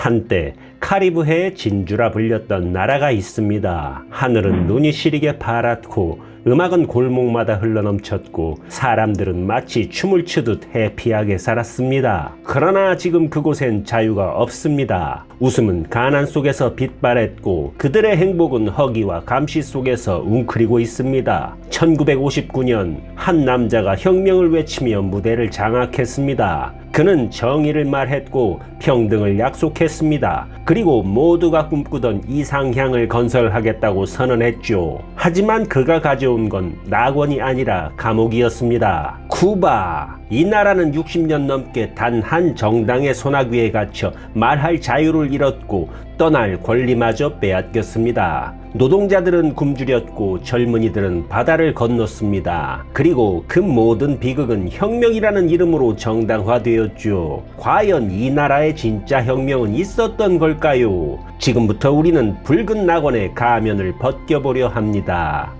한때 카리브해의 진주라 불렸던 나라가 있습니다. 하늘은 눈이 시리게 파랗고 음악은 골목마다 흘러넘쳤고 사람들은 마치 춤을 추듯 해피하게 살았습니다. 그러나 지금 그곳엔 자유가 없습니다. 웃음은 가난 속에서 빛발했고 그들의 행복은 허기와 감시 속에서 웅크리고 있습니다. 1959년 한 남자가 혁명을 외치며 무대를 장악했습니다. 그는 정의를 말했고 평등을 약속했습니다. 그리고 모두가 꿈꾸던 이상향을 건설하겠다고 선언했죠. 하지만 그가 가져온 건 낙원이 아니라 감옥이었습니다. 쿠바! 이 나라는 60년 넘게 단 한 정당의 손아귀에 갇혀 말할 자유를 잃었고 떠날 권리마저 빼앗겼습니다. 노동자들은 굶주렸고 젊은이들은 바다를 건넜습니다. 그리고 그 모든 비극은 혁명이라는 이름으로 정당화되었죠. 과연 이 나라의 진짜 혁명은 있었던 걸까요? 지금부터 우리는 붉은 낙원의 가면을 벗겨보려 합니다.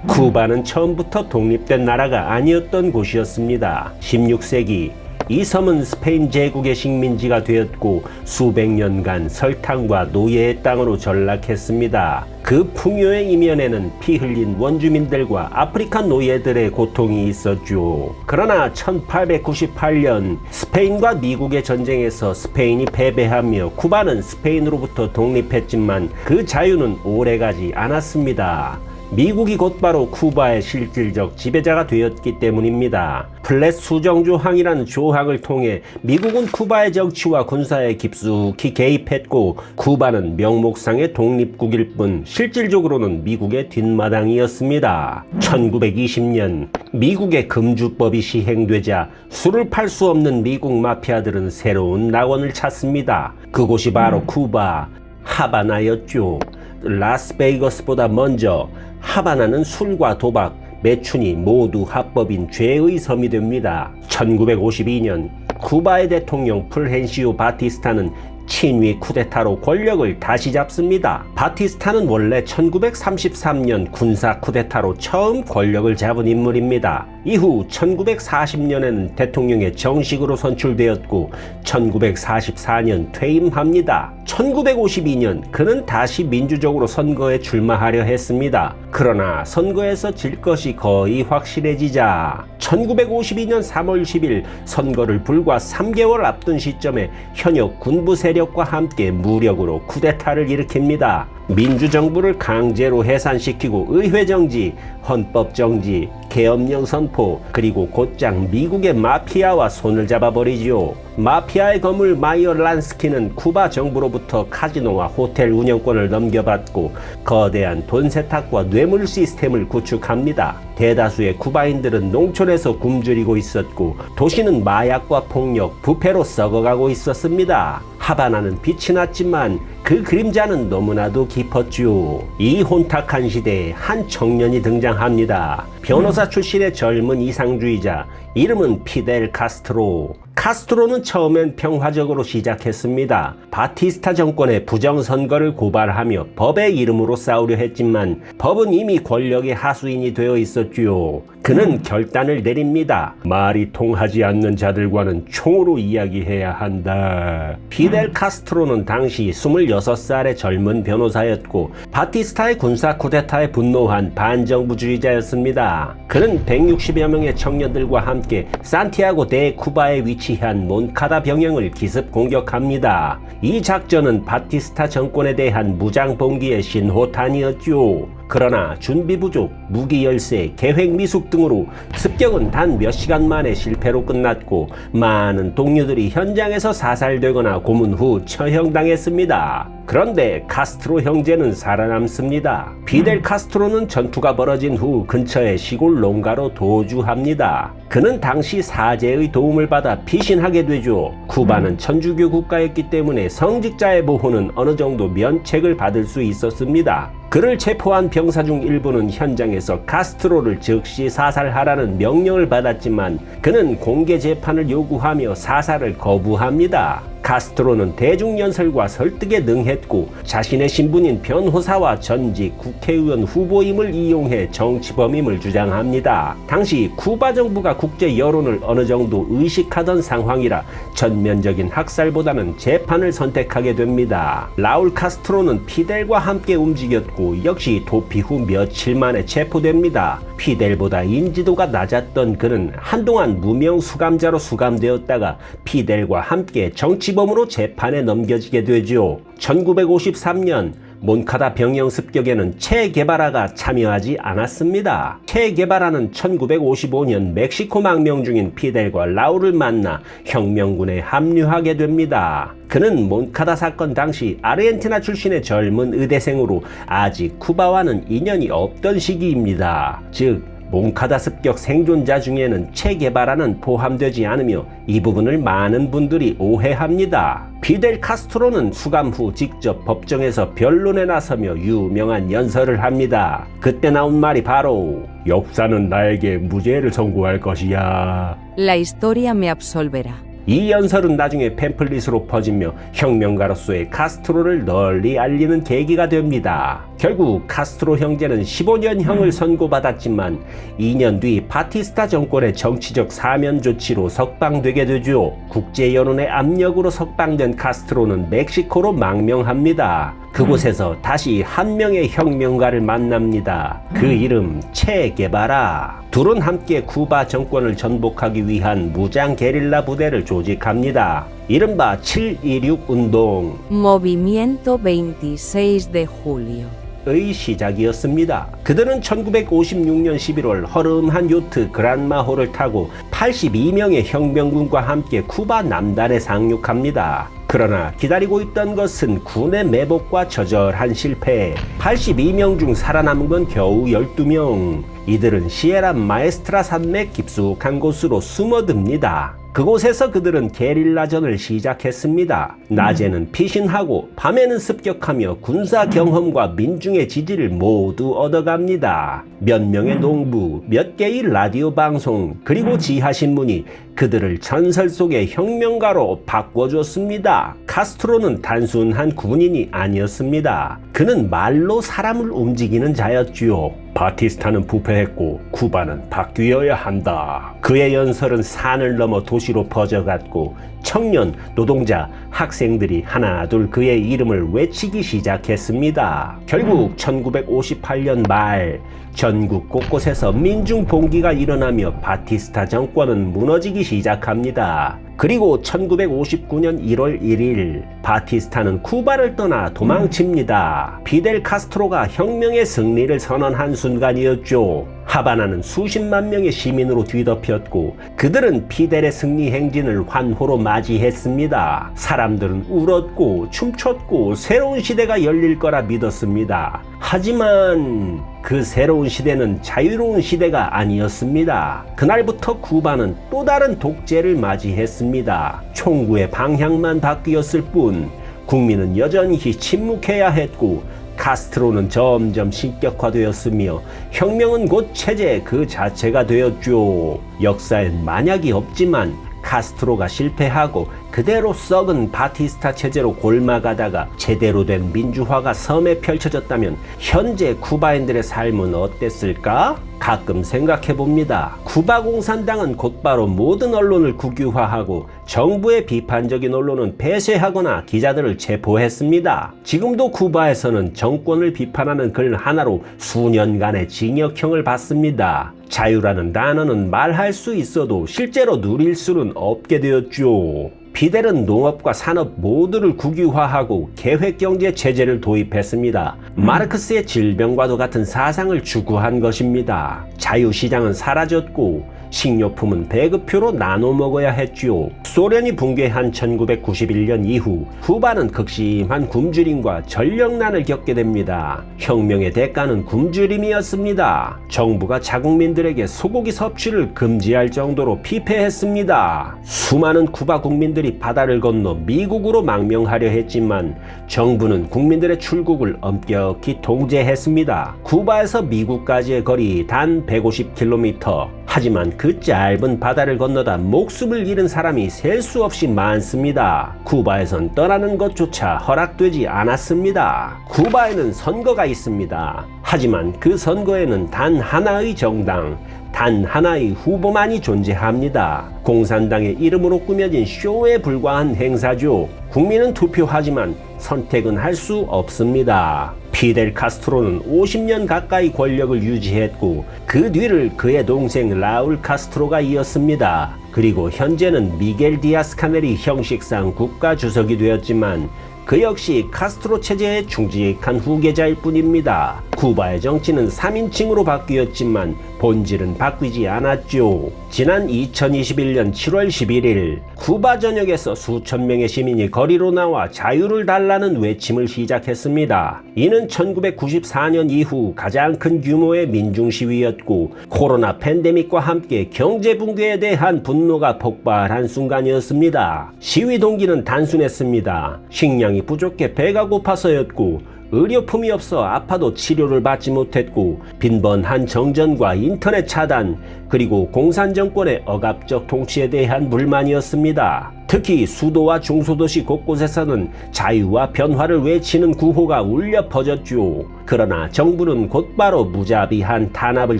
쿠바는 처음부터 독립된 나라가 아니었던 곳이었습니다. 16세기 이 섬은 스페인 제국의 식민지가 되었고 수백 년간 설탕과 노예의 땅으로 전락했습니다. 그 풍요의 이면에는 피 흘린 원주민들과 아프리카 노예들의 고통이 있었죠. 그러나 1898년 스페인과 미국의 전쟁에서 스페인이 패배하며 쿠바는 스페인으로부터 독립했지만 그 자유는 오래가지 않았습니다. 미국이 곧바로 쿠바의 실질적 지배자가 되었기 때문입니다. 플랫 수정조항이라는 조항을 통해 미국은 쿠바의 정치와 군사에 깊숙이 개입했고 쿠바는 명목상의 독립국일 뿐 실질적으로는 미국의 뒷마당이었습니다. 1920년 미국의 금주법이 시행되자 술을 팔 수 없는 미국 마피아들은 새로운 낙원을 찾습니다. 그곳이 바로 쿠바 하바나였죠. 라스베이거스보다 먼저 하바나는 술과 도박, 매춘이 모두 합법인 죄의 섬이 됩니다. 1952년 쿠바의 대통령 풀헨시오 바티스타는 친위 쿠데타로 권력을 다시 잡습니다. 바티스타는 원래 1933년 군사 쿠데타로 처음 권력을 잡은 인물입니다. 이후 1940년에는 대통령에 정식으로 선출되었고 1944년 퇴임합니다. 1952년 그는 다시 민주적으로 선거에 출마하려 했습니다. 그러나 선거에서 질 것이 거의 확실해지자 1952년 3월 10일 선거를 불과 3개월 앞둔 시점에 현역 군부 세력과 함께 무력으로 쿠데타를 일으킵니다. 민주정부를 강제로 해산시키고 의회정지, 헌법정지, 계엄령 선포, 그리고 곧장 미국의 마피아와 손을 잡아버리지요. 마피아의 거물 마이어 란스키는 쿠바 정부로부터 카지노와 호텔 운영권을 넘겨받고 거대한 돈 세탁과 뇌물 시스템을 구축합니다. 대다수의 쿠바인들은 농촌에서 굶주리고 있었고 도시는 마약과 폭력, 부패로 썩어가고 있었습니다. 하바나는 빛이 났지만 그 그림자는 너무나도 깊었죠. 이 혼탁한 시대에 한 청년이 등장합니다. 변호사 출신의 젊은 이상주의자, 이름은 피델 카스트로. 카스트로는 처음엔 평화적으로 시작했습니다. 바티스타 정권의 부정선거를 고발하며 법의 이름으로 싸우려 했지만 법은 이미 권력의 하수인이 되어 있었지요. 그는 결단을 내립니다. 말이 통하지 않는 자들과는 총으로 이야기해야 한다. 피델 카스트로는 당시 26살의 젊은 변호사였고 바티스타의 군사 쿠데타에 분노한 반정부주의자였습니다. 그는 160여 명의 청년들과 함께 산티아고 데 쿠바에 위치한 몬카다 병영을 기습 공격합니다. 이 작전은 바티스타 정권에 대한 무장 봉기의 신호탄이었죠. 그러나 준비 부족, 무기 열세, 계획 미숙 등으로 습격은 단 몇 시간 만에 실패로 끝났고 많은 동료들이 현장에서 사살되거나 고문 후 처형당했습니다. 그런데 카스트로 형제는 살아남습니다. 피델 카스트로는 전투가 벌어진 후 근처의 시골 농가로 도주합니다. 그는 당시 사제의 도움을 받아 피신하게 되죠. 쿠바는 천주교 국가였기 때문에 성직자의 보호는 어느 정도 면책을 받을 수 있었습니다. 그를 체포한 병사 중 일부는 현장에서 카스트로를 즉시 사살하라는 명령을 받았지만 그는 공개 재판을 요구하며 사살을 거부합니다. 카스트로는 대중연설과 설득에 능했고 자신의 신분인 변호사와 전직 국회의원 후보임을 이용해 정치범임을 주장합니다. 당시 쿠바 정부가 국제 여론을 어느 정도 의식하던 상황이라 전면적인 학살보다는 재판을 선택하게 됩니다. 라울 카스트로는 피델과 함께 움직였고 역시 도피 후 며칠 만에 체포됩니다. 피델보다 인지도가 낮았던 그는 한동안 무명 수감자로 수감되었다가 피델과 함께 정치범으로 재판에 넘겨지게 되죠. 1953년 몬카다 병영 습격에는 체 게바라가 참여하지 않았습니다. 체 게바라는 1955년 멕시코 망명 중인 피델과 라울을 만나 혁명군에 합류하게 됩니다. 그는 몬카다 사건 당시 아르헨티나 출신의 젊은 의대생으로 아직 쿠바와는 인연이 없던 시기입니다. 즉 몬카다 습격 생존자 중에는 체 게바라는 포함되지 않으며 이 부분을 많은 분들이 오해합니다. 피델 카스트로는 수감 후 직접 법정에서 변론에 나서며 유명한 연설을 합니다. 그때 나온 말이 바로 역사는 나에게 무죄를 선고할 것이야. La historia me absolverá. 이 연설은 나중에 팸플릿으로 퍼지며 혁명가로서의 카스트로를 널리 알리는 계기가 됩니다. 결국 카스트로 형제는 15년형을 선고받았지만 2년 뒤 바티스타 정권의 정치적 사면 조치로 석방되게 되죠. 국제 여론의 압력으로 석방된 카스트로는 멕시코로 망명합니다. 그곳에서 다시 한 명의 혁명가를 만납니다. 그 이름 체 게바라. 둘은 함께 쿠바 정권을 전복하기 위한 무장 게릴라 부대를 조직합니다. 이른바 7.26 운동 Movimiento 26 de Julio. 의 시작이었습니다. 그들은 1956년 11월 허름한 요트 그란마호를 타고 82명의 혁명군과 함께 쿠바 남단에 상륙합니다. 그러나 기다리고 있던 것은 군의 매복과 처절한 실패. 82명 중 살아남은 건 겨우 12명. 이들은 시에라 마에스트라 산맥 깊숙한 곳으로 숨어듭니다. 그곳에서 그들은 게릴라전을 시작했습니다. 낮에는 피신하고 밤에는 습격하며 군사 경험과 민중의 지지를 모두 얻어갑니다. 몇 명의 농부, 몇 개의 라디오 방송, 그리고 지하신문이 그들을 전설 속의 혁명가로 바꿔줬습니다. 카스트로는 단순한 군인이 아니었습니다. 그는 말로 사람을 움직이는 자였지요. 바티스타는 부패했고 쿠바는 바뀌어야 한다. 그의 연설은 산을 넘어 도시로 퍼져갔고 청년, 노동자, 학생들이 하나둘 그의 이름을 외치기 시작했습니다. 결국 1958년 말 전국 곳곳에서 민중 봉기가 일어나며 바티스타 정권은 무너지기 시작합니다. 그리고 1959년 1월 1일 바티스타는 쿠바를 떠나 도망칩니다. 피델 카스트로가 혁명의 승리를 선언한 순간이었죠. 하바나는 수십만 명의 시민으로 뒤덮였고 그들은 피델의 승리 행진을 환호로 맞이했습니다. 사람들은 울었고 춤췄고 새로운 시대가 열릴 거라 믿었습니다. 하지만 그 새로운 시대는 자유로운 시대가 아니었습니다. 그날부터 쿠바는 또 다른 독재를 맞이했습니다. 총구의 방향만 바뀌었을 뿐 국민은 여전히 침묵해야 했고 카스트로는 점점 신격화되었으며 혁명은 곧 체제 그 자체가 되었죠. 역사엔 만약이 없지만 카스트로가 실패하고 그대로 썩은 바티스타 체제로 골마가다가 제대로 된 민주화가 섬에 펼쳐졌다면 현재 쿠바인들의 삶은 어땠을까? 가끔 생각해봅니다. 쿠바 공산당은 곧바로 모든 언론을 국유화하고 정부의 비판적인 언론은 폐쇄하거나 기자들을 체포했습니다. 지금도 쿠바에서는 정권을 비판하는 글 하나로 수년간의 징역형을 받습니다. 자유라는 단어는 말할 수 있어도 실제로 누릴 수는 없게 되었죠. 피델은 농업과 산업 모두를 국유화하고 계획경제 체제를 도입했습니다. 마르크스의 질병과도 같은 사상을 추구한 것입니다. 자유시장은 사라졌고 식료품은 배급표로 나눠 먹어야 했지요. 소련이 붕괴한 1991년 이후 쿠바는 극심한 굶주림과 전력난을 겪게 됩니다. 혁명의 대가는 굶주림이었습니다. 정부가 자국민들에게 소고기 섭취를 금지할 정도로 피폐했습니다. 수많은 쿠바 국민들이 바다를 건너 미국으로 망명하려 했지만 정부는 국민들의 출국을 엄격히 통제했습니다. 쿠바에서 미국까지의 거리 단 150km. 하지만 그 짧은 바다를 건너다 목숨을 잃은 사람이 셀 수 없이 많습니다. 쿠바에선 떠나는 것조차 허락되지 않았습니다. 쿠바에는 선거가 있습니다. 하지만 그 선거에는 단 하나의 정당, 단 하나의 후보만이 존재합니다. 공산당의 이름으로 꾸며진 쇼에 불과한 행사죠. 국민은 투표하지만 선택은 할 수 없습니다. 피델 카스트로는 50년 가까이 권력을 유지했고 그 뒤를 그의 동생 라울 카스트로가 이었습니다. 그리고 현재는 미겔 디아스 카넬이 형식상 국가주석이 되었지만 그 역시 카스트로 체제에 충직한 후계자일 뿐입니다. 쿠바의 정치는 3인칭으로 바뀌었지만 본질은 바뀌지 않았죠. 지난 2021년 7월 11일 쿠바 전역에서 수천 명의 시민이 거리로 나와 자유를 달라는 외침을 시작했습니다. 이는 1994년 이후 가장 큰 규모의 민중 시위였고 코로나 팬데믹과 함께 경제 붕괴에 대한 분노가 폭발한 순간이었습니다. 시위 동기는 단순했습니다. 식량이 부족해 배가 고파서였고 의료품이 없어 아파도 치료를 받지 못했고 빈번한 정전과 인터넷 차단 그리고 공산 정권의 억압적 통치에 대한 불만이었습니다. 특히 수도와 중소도시 곳곳에서는 자유와 변화를 외치는 구호가 울려 퍼졌죠. 그러나 정부는 곧바로 무자비한 탄압을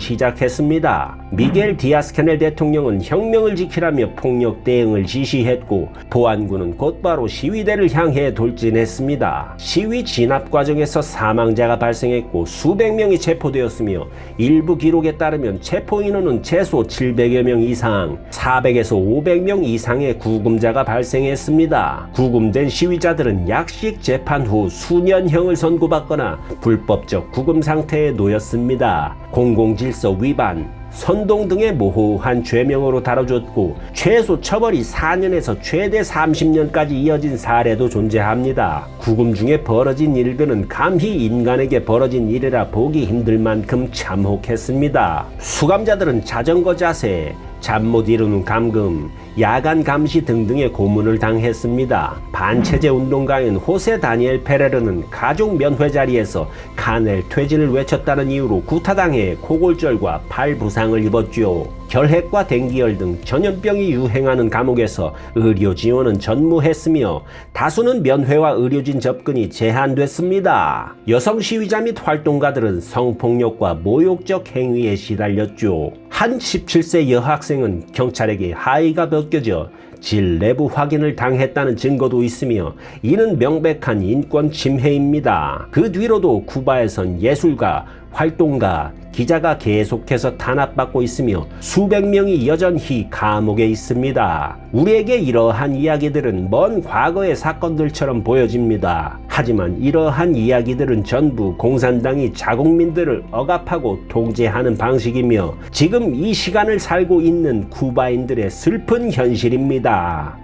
시작했습니다. 미겔 디아스 캐넬 대통령은 혁명을 지키라며 폭력 대응을 지시했고 보안군은 곧바로 시위대를 향해 돌진했습니다. 시위 진압 과정에서 사망자가 발생했고 수백 명이 체포되었으며 일부 기록에 따르면 체포 인원은 최소 700여 명 이상, 400에서 500명 이상의 구금자가 발생했습니다. 구금된 시위자들은 약식 재판 후 수년형을 선고받거나 불법적 구금 상태에 놓였습니다. 공공질서 위반, 선동 등의 모호한 죄명으로 다뤄졌고 최소 처벌이 4년에서 최대 30년까지 이어진 사례도 존재합니다. 구금 중에 벌어진 일들은 감히 인간에게 벌어진 일이라 보기 힘들 만큼 참혹했습니다. 수감자들은 자전거 자세, 잠 못 이루는 감금, 야간 감시 등등의 고문을 당했습니다. 반체제 운동가인 호세 다니엘 페레르는 가족 면회 자리에서 카넬 퇴진을 외쳤다는 이유로 구타당해 코골절과 팔 부상을 입었죠. 결핵과 댕기열 등 전염병이 유행하는 감옥에서 의료 지원은 전무했으며 다수는 면회와 의료진 접근이 제한됐습니다. 여성 시위자 및 활동가들은 성폭력과 모욕적 행위에 시달렸죠. 한 17세 여학생은 경찰에게 하의가 벗겨져 질 내부 확인을 당했다는 증거도 있으며 이는 명백한 인권 침해입니다. 그 뒤로도 쿠바에선 예술가, 활동가, 기자가 계속해서 탄압받고 있으며 수백 명이 여전히 감옥에 있습니다. 우리에게 이러한 이야기들은 먼 과거의 사건들처럼 보여집니다. 하지만 이러한 이야기들은 전부 공산당이 자국민들을 억압하고 통제하는 방식이며 지금 이 시간을 살고 있는 쿠바인들의 슬픈 현실입니다.